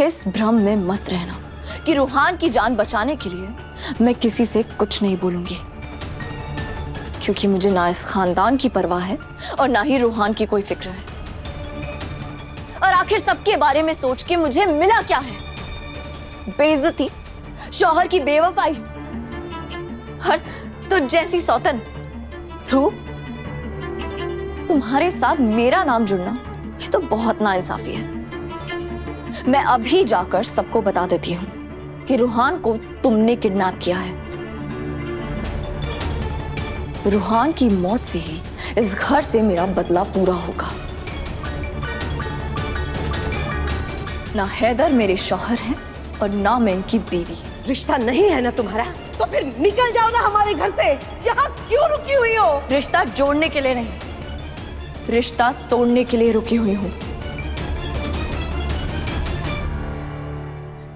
इस भ्रम में मत रहना कि रूहान की जान बचाने के लिए मैं किसी से कुछ नहीं बोलूंगी, क्योंकि मुझे ना इस खानदान की परवाह है और ना ही रूहान की कोई फिक्र है। और आखिर सबके बारे में सोच के मुझे मिला क्या है? बेइज्जती, शौहर की बेवफाई और तुझ जैसी सौतन। सो तुम्हारे साथ मेरा नाम जुड़ना ये तो बहुत नाइंसाफी है। मैं अभी जाकर सबको बता देती हूँ कि रूहान को तुमने किडनैप किया है। रूहान की मौत से ही इस घर से मेरा बदला पूरा होगा। ना हैदर मेरे शौहर हैं और ना मैं इनकी बीवी। रिश्ता नहीं है ना तुम्हारा, तो फिर निकल जाओ ना हमारे घर से। यहाँ क्यों रुकी हुई हो? रिश्ता जोड़ने के लिए नहीं, रिश्ता तोड़ने के लिए रुकी हुई हूं।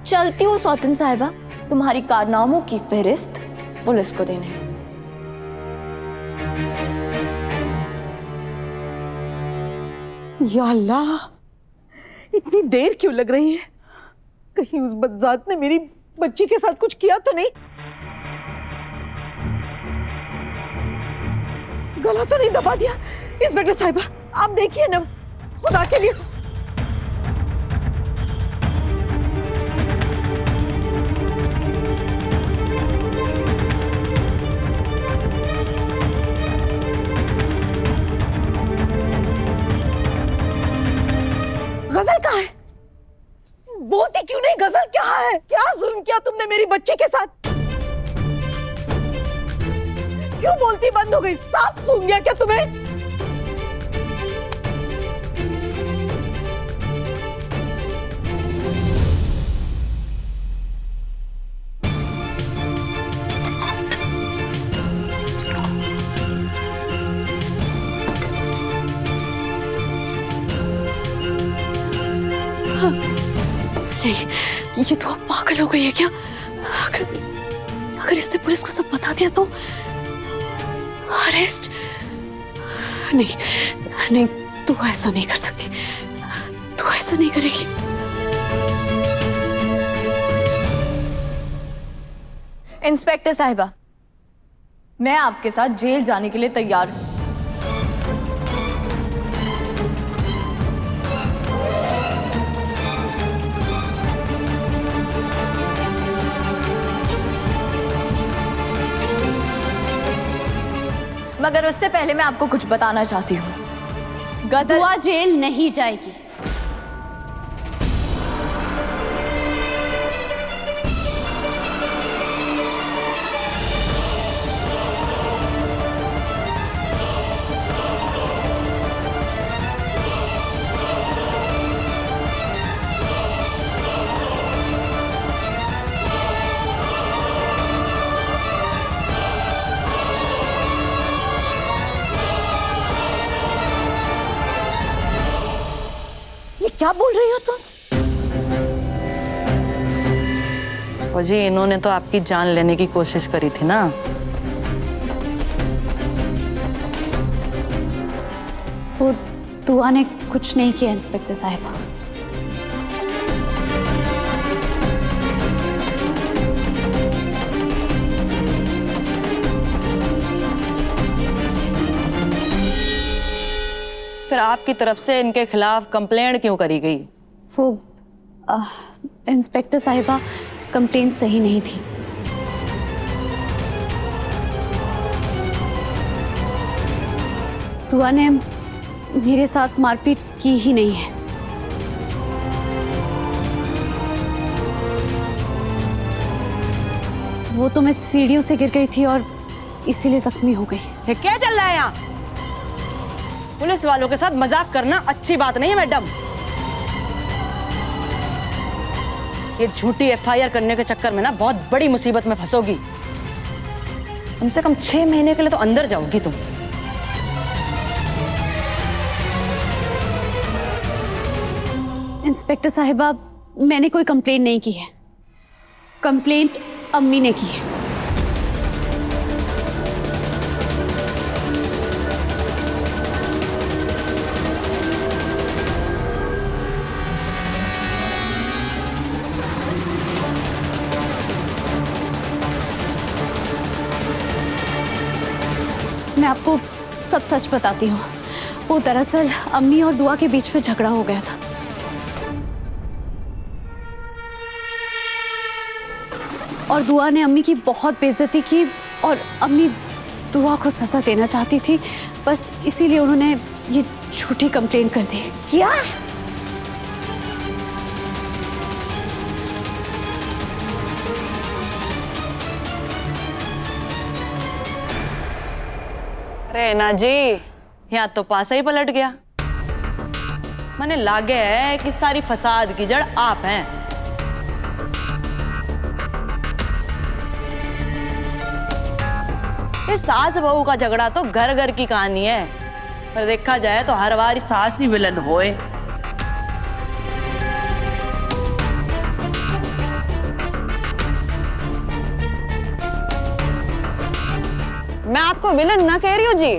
चलती हूँ सौतन साहिबा, तुम्हारी कारनामों की फहरिस्त पुलिस को देने। या अल्लाह, इतनी देर क्यों लग रही है? कहीं उस बदजात ने मेरी बच्ची के साथ कुछ किया तो नहीं? गला तो नहीं दबा दिया? इंस्पेक्टर साहिबा, आप देखिए ना, खुदा के लिए। गजल कहाँ है? बोलती क्यों नहीं? गजल क्या है? क्या जुल्म किया तुमने मेरी बच्ची के साथ? क्यों बोलती बंद हो गई? सांप सूंघ गया क्या तुम्हें? नहीं, ये तो अब पागल हो गई है क्या? अगर इसने पुलिस को सब बता दिया तो अरेस्ट? नहीं नहीं, तू ऐसा नहीं कर सकती, तू ऐसा नहीं करेगी। इंस्पेक्टर साहिबा, मैं आपके साथ जेल जाने के लिए तैयार हूं। मगर उससे पहले मैं आपको कुछ बताना चाहती हूँ। गजल दुआ जेल नहीं जाएगी। क्या बोल रही हो तुम? फौजी, इन्होंने तो आपकी जान लेने की कोशिश करी थी ना। वो दुआ ने कुछ नहीं किया इंस्पेक्टर साहिबा। फिर आपकी तरफ से इनके खिलाफ कंप्लेंट क्यों करी गई? वो इंस्पेक्टर साहिबा, कंप्लेंट सही नहीं थी। दुआ ने मेरे साथ मारपीट की ही नहीं है। वो तो मैं सीढ़ियों से गिर गई थी और इसीलिए जख्मी हो गई। ये क्या चल रहा है यहाँ? पुलिस वालों के साथ मजाक करना अच्छी बात नहीं है मैडम। ये झूठी एफआईआर करने के चक्कर में ना बहुत बड़ी मुसीबत में फंसोगी। कम से कम 6 महीने के लिए तो अंदर जाओगी तुम। इंस्पेक्टर साहिबा, मैंने कोई कंप्लेंट नहीं की है। कंप्लेंट अम्मी ने की है। मैं आपको सब सच बताती हूँ। वो दरअसल अम्मी और दुआ के बीच में झगड़ा हो गया था। और दुआ ने अम्मी की बहुत बेइज्जती की और अम्मी दुआ को सजा देना चाहती थी। बस इसीलिए उन्होंने ये झूठी कंप्लेंट कर दी। क्या? रेना जी, यहाँ तो पासा ही पलट गया। मने लागे है कि सारी फसाद की जड़ आप हैं। ये सास बहू का झगड़ा तो घर घर की कहानी है, पर देखा जाए तो हर बार सास ही विलन होए। मैं आपको विलन ना कह रही हूँ जी,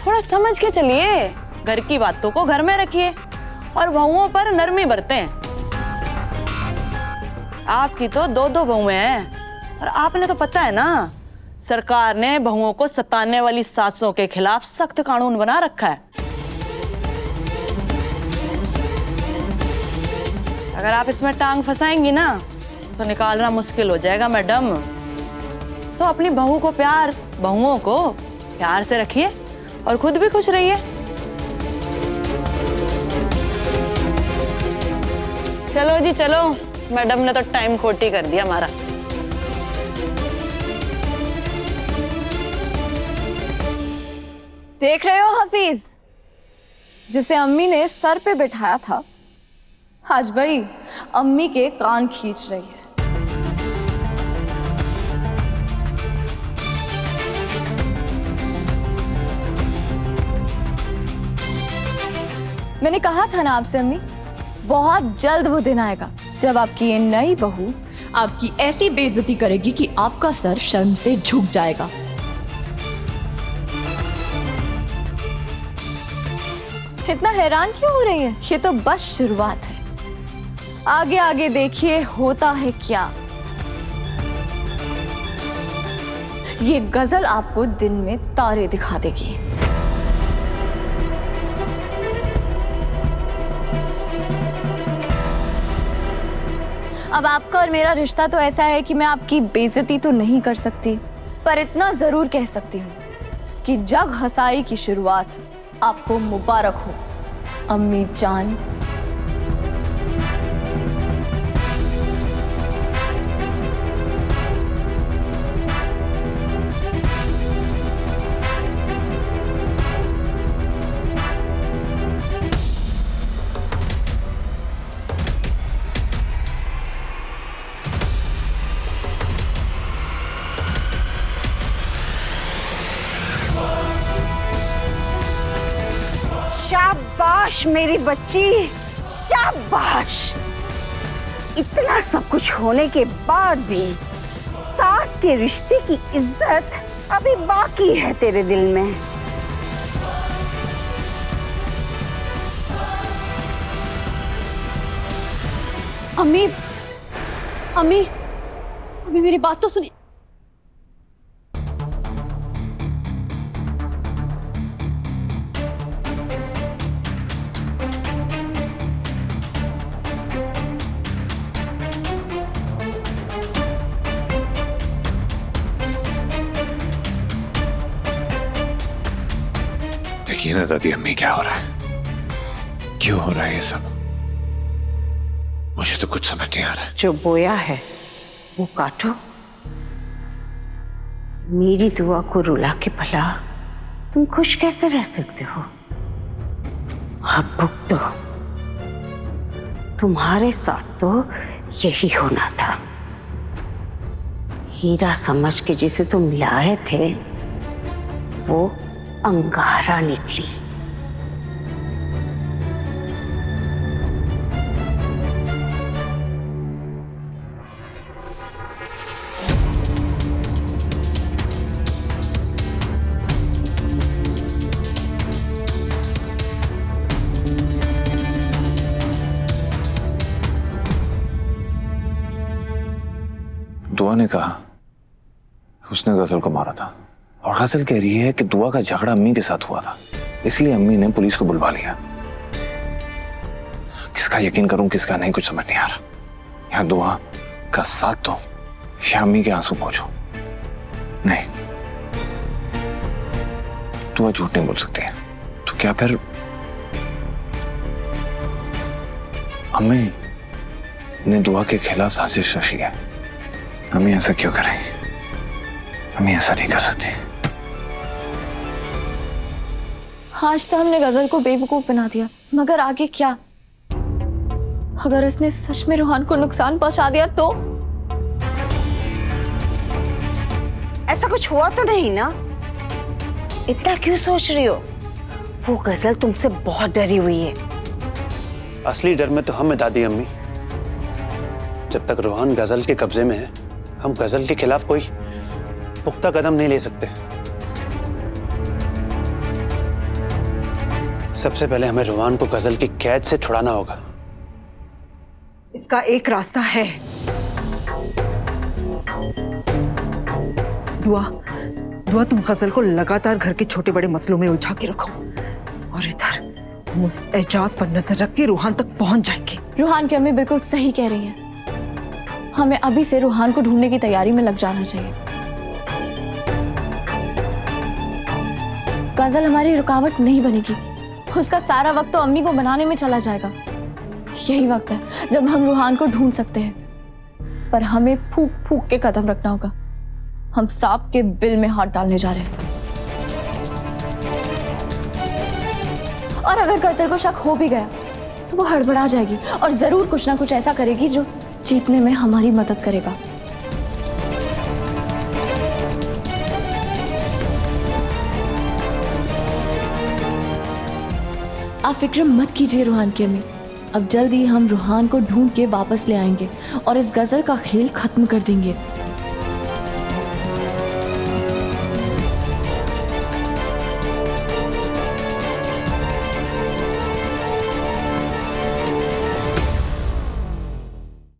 थोड़ा समझ के चलिए। घर की बातों को घर में रखिए और बहुओं पर नरमी बरतें। आपकी तो दो दो बहुएं हैं और आपने तो पता है ना, सरकार ने बहुओं को सताने वाली सासों के खिलाफ सख्त कानून बना रखा है। अगर आप इसमें टांग फंसाएंगी ना तो निकालना मुश्किल हो जाएगा मैडम। तो अपनी बहुओं को प्यार से रखिए और खुद भी खुश रहिए। चलो जी चलो, मैडम ने तो टाइम खोटी कर दिया हमारा। देख रहे हो हफीज, जिसे अम्मी ने सर पे बिठाया था, आज वही अम्मी के कान खींच रही है। मैंने कहा था ना आपसे अम्मी, बहुत जल्द वो दिन आएगा जब आपकी ये नई बहू आपकी ऐसी बेइज्जती करेगी कि आपका सर शर्म से झुक जाएगा। इतना हैरान क्यों हो रही है? ये तो बस शुरुआत है, आगे आगे देखिए होता है क्या। ये गजल आपको दिन में तारे दिखा देगी। अब आपका और मेरा रिश्ता तो ऐसा है कि मैं आपकी बेइज्जती तो नहीं कर सकती, पर इतना जरूर कह सकती हूँ कि जग हंसाई की शुरुआत आपको मुबारक हो अम्मी जान। शाबाश मेरी बच्ची, शाबाश। इतना सब कुछ होने के बाद भी सास के रिश्ते की इज्जत अभी बाकी है तेरे दिल में। अम्मी अम्मी अम्मी मेरी बात तो सुनिए। देखिए ना दादी अम्मी, क्या हो रहा है, क्यों हो रहा है ये सब, मुझे तो कुछ समझ नहीं आ रहा है। जो बोया है वो काटो। मेरी दुआ को रुला के भला तुम खुश कैसे रह सकते हो? अब भुगतो। तुम्हारे साथ तो यही होना था। हीरा समझ के जिसे तुम लाए थे वो अंगारा निकली। दुआ ने कहा उसने गजल को मारा था और गजल कह रही है कि दुआ का झगड़ा अम्मी के साथ हुआ था, इसलिए अम्मी ने पुलिस को बुलवा लिया। किसका यकीन करूं किसका नहीं, कुछ समझ नहीं आ रहा। यहाँ दुआ का साथ दो या अम्मी के आंसू पहुंचो। नहीं, दुआ झूठ नहीं बोल सकती है, तो क्या फिर अम्मी ने दुआ के खिलाफ साजिश रची है? अम्मी ऐसा क्यों करेंगी? अम्मी ऐसा नहीं कर सकती। आज तो हमने गजल को बेवकूफ बना दिया, मगर आगे क्या? अगर उसने सच में रूहान को नुकसान पहुंचा दिया तो? ऐसा कुछ हुआ तो नहीं ना? इतना क्यों सोच रही हो? वो गजल तुमसे बहुत डरी हुई है। असली डर में तो हम है दादी अम्मी। जब तक रूहान गजल के कब्जे में है, हम गजल के खिलाफ कोई पुख्ता कदम नहीं ले सकते। सबसे पहले हमें रूहान को गजल की कैद से छुड़ाना होगा। इसका एक रास्ता है। दुआ तुम गजल को लगातार घर के छोटे बड़े मसलों में उलझा के रखो और इधर हम उस एजाज पर नजर रख के रूहान तक पहुंच जाएंगे। रूहान की अम्मी बिल्कुल सही कह रही है। हमें अभी से रूहान को ढूंढने की तैयारी में लग जाना चाहिए। गजल हमारी रुकावट नहीं बनेगी, उसका सारा वक्त तो अम्मी को बनाने में चला जाएगा। यही वक्त है जब हम रूहान को ढूंढ सकते हैं, पर हमें फूक फूक के कदम रखना होगा। हम सांप के बिल में हाथ डालने जा रहे हैं। और अगर गजल को शक हो भी गया तो वो हड़बड़ा जाएगी और जरूर कुछ ना कुछ ऐसा करेगी जो जीतने में हमारी मदद करेगा। आप फिक्र मत कीजिए रूहान की अम्मी, अब जल्द ही हम रूहान को ढूंढ के वापस ले आएंगे और इस गजल का खेल खत्म कर देंगे।